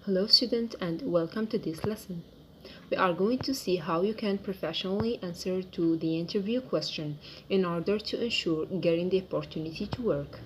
Hello student and welcome to this lesson. We are going to see how you can professionally answer to the interview question in order to ensure getting the opportunity to work.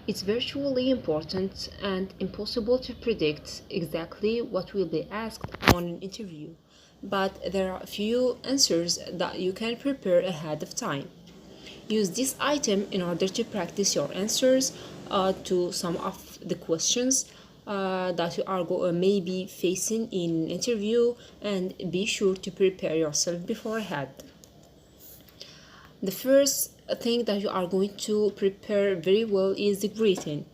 It's virtually important and impossible to predict exactly what will be asked on an interview, but there are a few answers that you can prepare ahead of time. Use this item in order to practice your answers to some of the questions that you are maybe facing in an interview, and be sure to prepare yourself beforehand. The first thing that you are going to prepare very well is the greeting.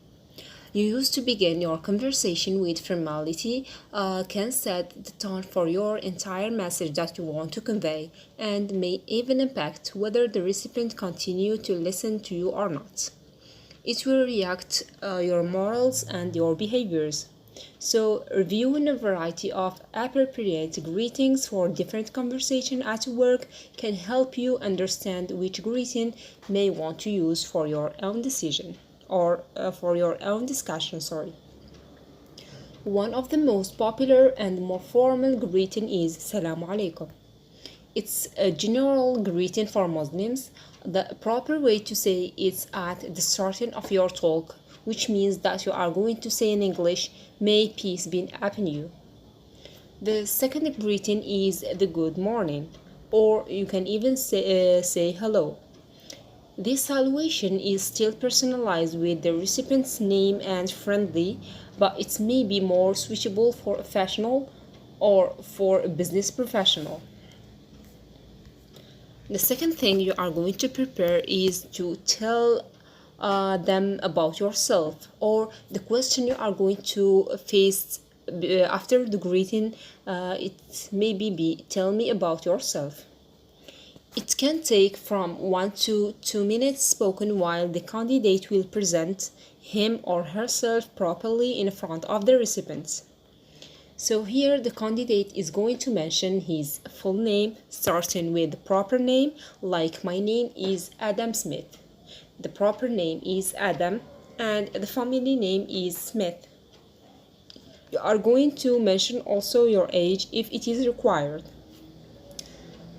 You used to begin your conversation with formality, can set the tone for your entire message that you want to convey, and may even impact whether the recipient continue to listen to you or not. It will react your morals and your behaviors. So, reviewing a variety of appropriate greetings for different conversation at work can help you understand which greeting may want to use for your own decision or for your own discussion. One of the most popular and more formal greeting is Salaam alaikum. It's a general greeting for Muslims. The proper way to say it's at the starting of your talk, which means that you are going to say in English, "May peace be upon you." The second greeting is the good morning, or you can even say hello. This salutation is still personalized with the recipient's name and friendly, but it may be more suitable for a professional or for a business professional. The second thing you are going to prepare is to tell them about yourself, or the question you are going to face after the greeting. It maybe be tell me about yourself. It can take from 1 to 2 minutes spoken while the candidate will present him or herself properly in front of the recipients. So here the candidate is going to mention his full name, starting with the proper name, like my name is Adam Smith. The proper name is Adam and the family name is Smith. You are going to mention also your age if it is required.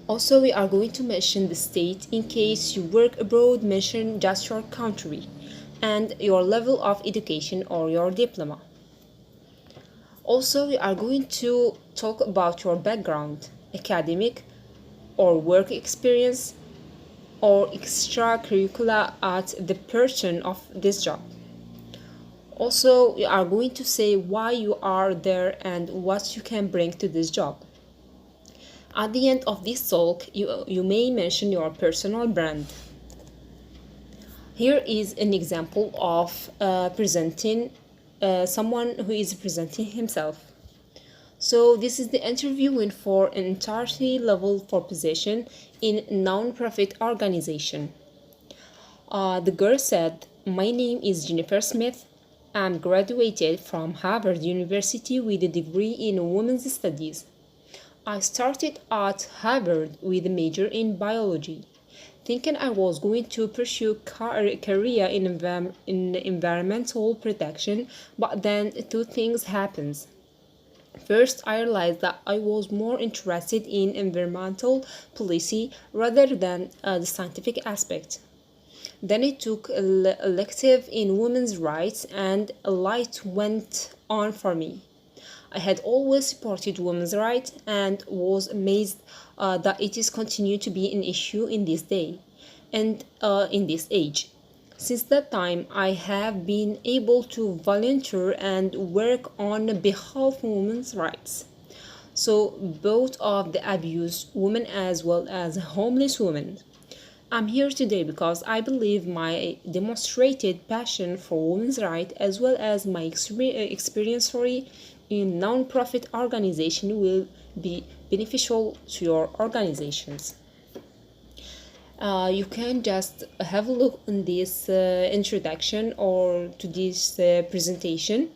Also, we are going to mention the state in case you work abroad, mention just your country and your level of education or your diploma. Also, we are going to talk about your background, academic or work experience or extracurricular at the person of this job. Also, we are going to say why you are there and what you can bring to this job. At the end of this talk, you may mention your personal brand. Here is an example of presenting someone who is presenting himself. So this is the interviewing for an entirety level for position in non-profit organization. The girl said, "My name is Jennifer Smith. I'm graduated from Harvard University with a degree in women's studies. I started at Harvard with a major in biology, thinking I was going to pursue career in environmental protection, but then two things happened. First, I realized that I was more interested in environmental policy rather than the scientific aspect. Then I took an elective in women's rights and a light went on for me. I had always supported women's rights and was amazed that it is continued to be an issue in this day and in this age. Since that time, I have been able to volunteer and work on behalf of women's rights. So both of the abused women as well as homeless women. I'm here today because I believe my demonstrated passion for women's rights as well as my experience in non-profit organization will be beneficial to your organizations." You can just have a look on this introduction or to this presentation,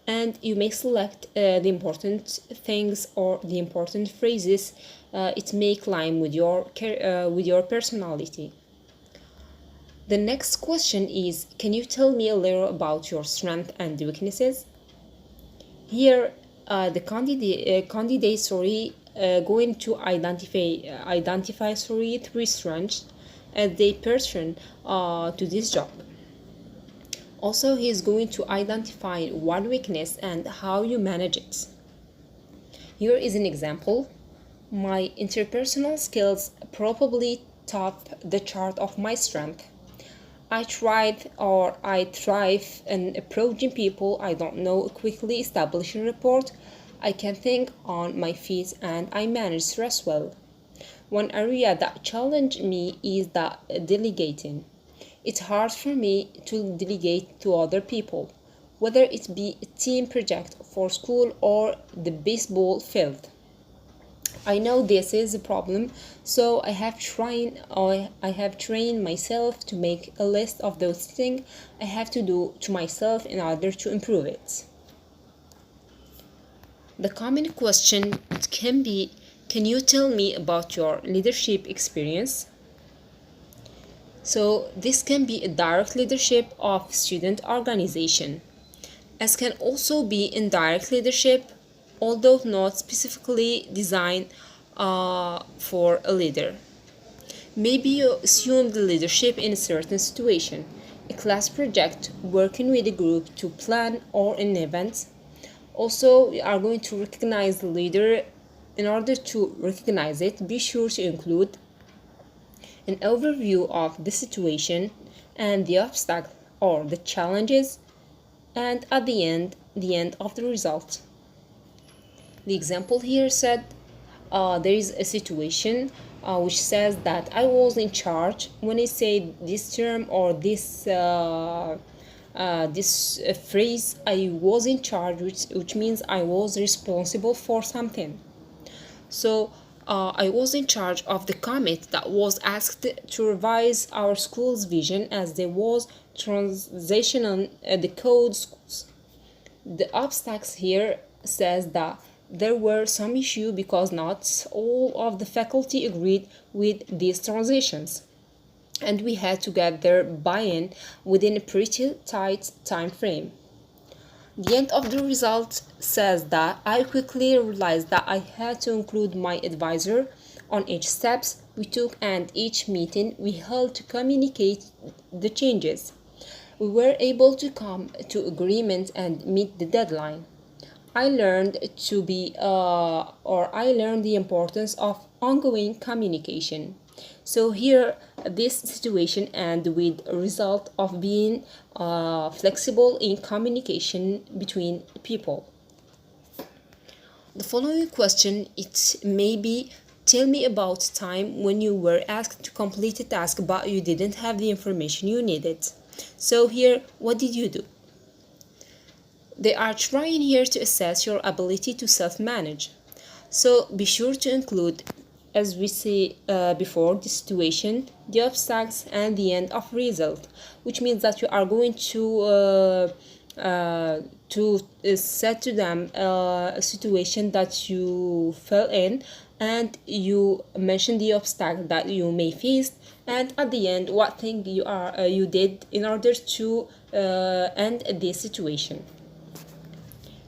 and you may select the important things or the important phrases it may climb with your personality. The next question is, can you tell me a little about your strengths and weaknesses? Here, the candidate going to identify three strengths as they person to this job. Also, he is going to identify one weakness and how you manage it. Here is an example. My interpersonal skills probably top the chart of my strength. I thrive in approaching people I don't know, quickly establishing rapport. I can think on my feet and I manage stress well. One area that challenged me is the delegating. It's hard for me to delegate to other people, whether it be a team project for school or the baseball field. I know this is a problem, so I have trained myself to make a list of those things I have to do to myself in order to improve it. The common question can be, can you tell me about your leadership experience? So this can be a direct leadership of student organization, as can also be indirect leadership, although not specifically designed for a leader. Maybe you assume the leadership in a certain situation, a class project, working with a group to plan or an event. Also, we are going to recognize the leader. In order to recognize it, be sure to include an overview of the situation and the obstacle or the challenges, and at the end of the result. The example here said there is a situation which says that I was in charge. When I say this term or this phrase, I was in charge, which means I was responsible for something. So I was in charge of the committee that was asked to revise our school's vision as there was transition on the code schools. The obstacles here says that there were some issue because not all of the faculty agreed with these transitions, and we had to get their buy-in within a pretty tight time frame. The end of the result says that I quickly realized that I had to include my advisor on each steps we took and each meeting we held to communicate the changes. We were able to come to agreement and meet the deadline. I learned I learned the importance of ongoing communication. So here, this situation ends with a result of being flexible in communication between people. The following question, it may be, tell me about time when you were asked to complete a task but you didn't have the information you needed. So here, what did you do? They are trying here to assess your ability to self-manage. So be sure to include, as we see before, the situation, the obstacles, and the end of result, which means that you are going to set to them a situation that you fell in, and you mention the obstacle that you may face, and at the end what thing you did in order to end this situation.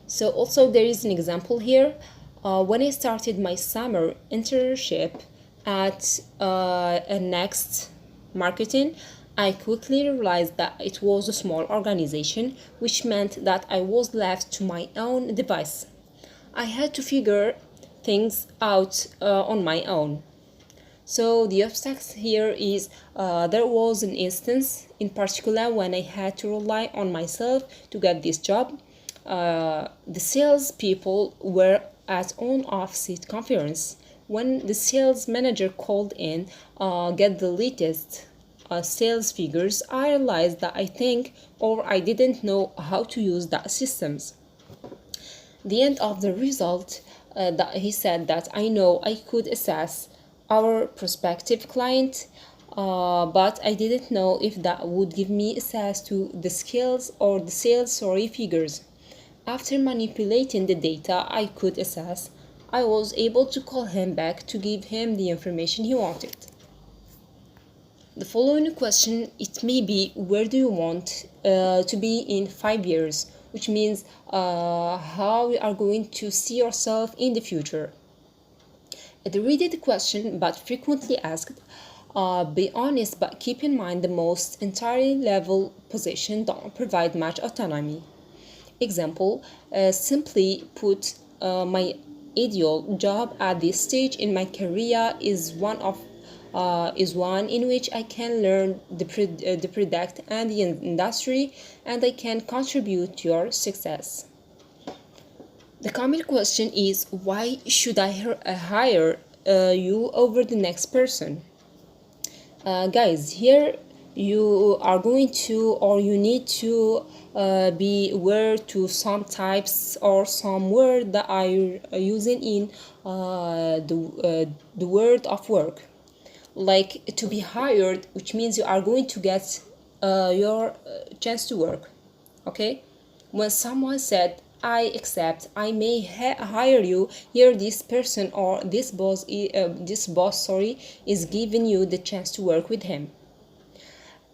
So also there is an example here. When I started my summer internship at Next Marketing, I quickly realized that it was a small organization, which meant that I was left to my own device. I had to figure things out on my own. So the obstacle here is there was an instance in particular when I had to rely on myself to get this job. The sales people were at an off-site conference. When the sales manager called in, get the latest sales figures, I realized that I didn't know how to use that systems. The end of the result, that he said that I know I could assess our prospective client, but I didn't know if that would give me access to the skills or the sales figures. After manipulating the data I could assess, I was able to call him back to give him the information he wanted. The following question, it may be, where do you want to be in 5 years? which means how you are going to see yourself in the future. The repeated question but frequently asked, be honest but keep in mind the most entry level position don't provide much autonomy. Example, simply put, my ideal job at this stage in my career is one in which I can learn the product and the industry, and I can contribute to your success. The common question is, why should I hire you over the next person? Guys, here you are going to, or you need to be aware to some types or some word that are using in the word of work, like to be hired, which means you are going to get your chance to work. Okay, when someone said I accept, I may hire you, here this person or this boss, sorry, is giving you the chance to work with him.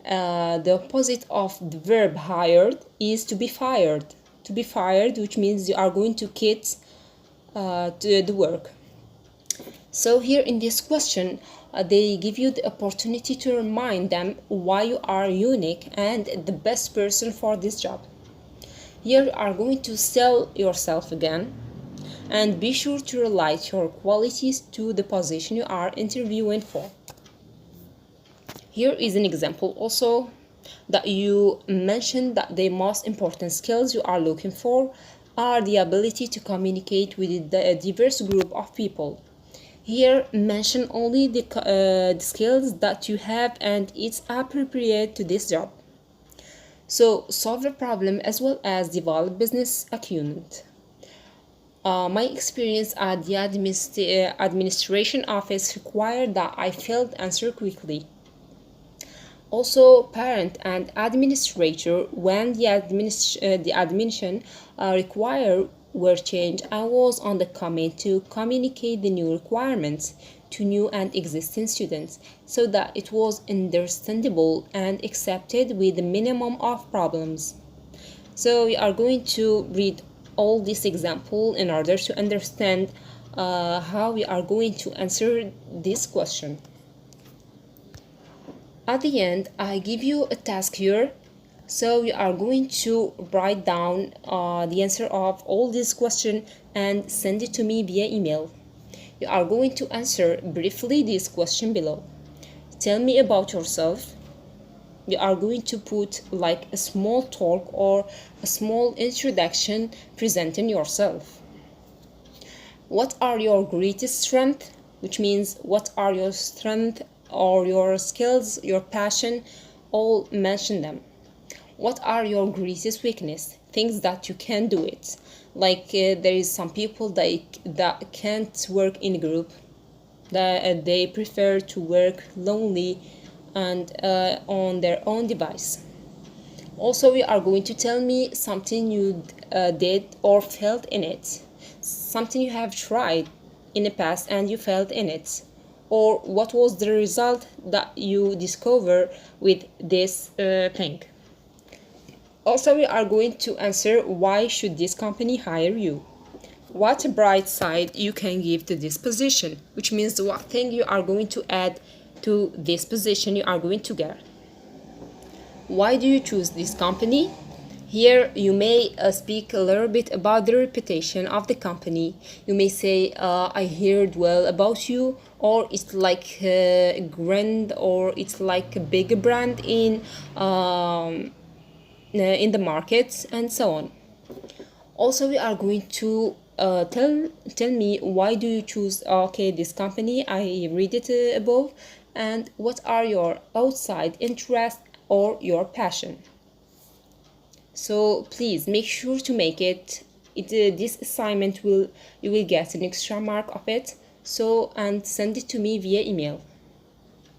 The opposite of the verb hired is to be fired. To be fired, which means you are going to quit the work. So here in this question, they give you the opportunity to remind them why you are unique and the best person for this job. Here you are going to sell yourself again, and be sure to relate your qualities to the position you are interviewing for. Here is an example also that you mentioned that the most important skills you are looking for are the ability to communicate with a diverse group of people. Here mention only the skills that you have and it's appropriate to this job. So solve a problem as well as develop business acumen. My experience at the administration office required that I failed answer quickly. Also, parent and administrator, when the admission required were changed, I was on the command to communicate the new requirements to new and existing students so that it was understandable and accepted with the minimum of problems. So we are going to read all this example in order to understand how we are going to answer this question. At the end, I give you a task here. So you are going to write down the answer of all these questions and send it to me via email. You are going to answer briefly this question below. Tell me about yourself. You are going to put like a small talk or a small introduction presenting yourself. What are your greatest strengths? Which means what are your strengths or your skills, your passion, all mention them. What are your greatest weakness? Things that you can do it. Like there is some people that can't work in a group, that they prefer to work lonely and on their own device. Also, you are going to tell me something you did or felt in it, something you have tried in the past and you felt in it, or what was the result that you discover with this thing. Also, we are going to answer why should this company hire you. What bright side you can give to this position, which means what thing you are going to add to this position you are going to get. Why do you choose this company? Here you may speak a little bit about the reputation of the company. You may say, I heard well about you, or it's like a grand, or it's like a big brand in the markets, and so on. Also, we are going to tell me why do you choose this company. I read it above, and what are your outside interests or your passion. So please make sure to make it. This assignment you will get an extra mark of it. So, and send it to me via email.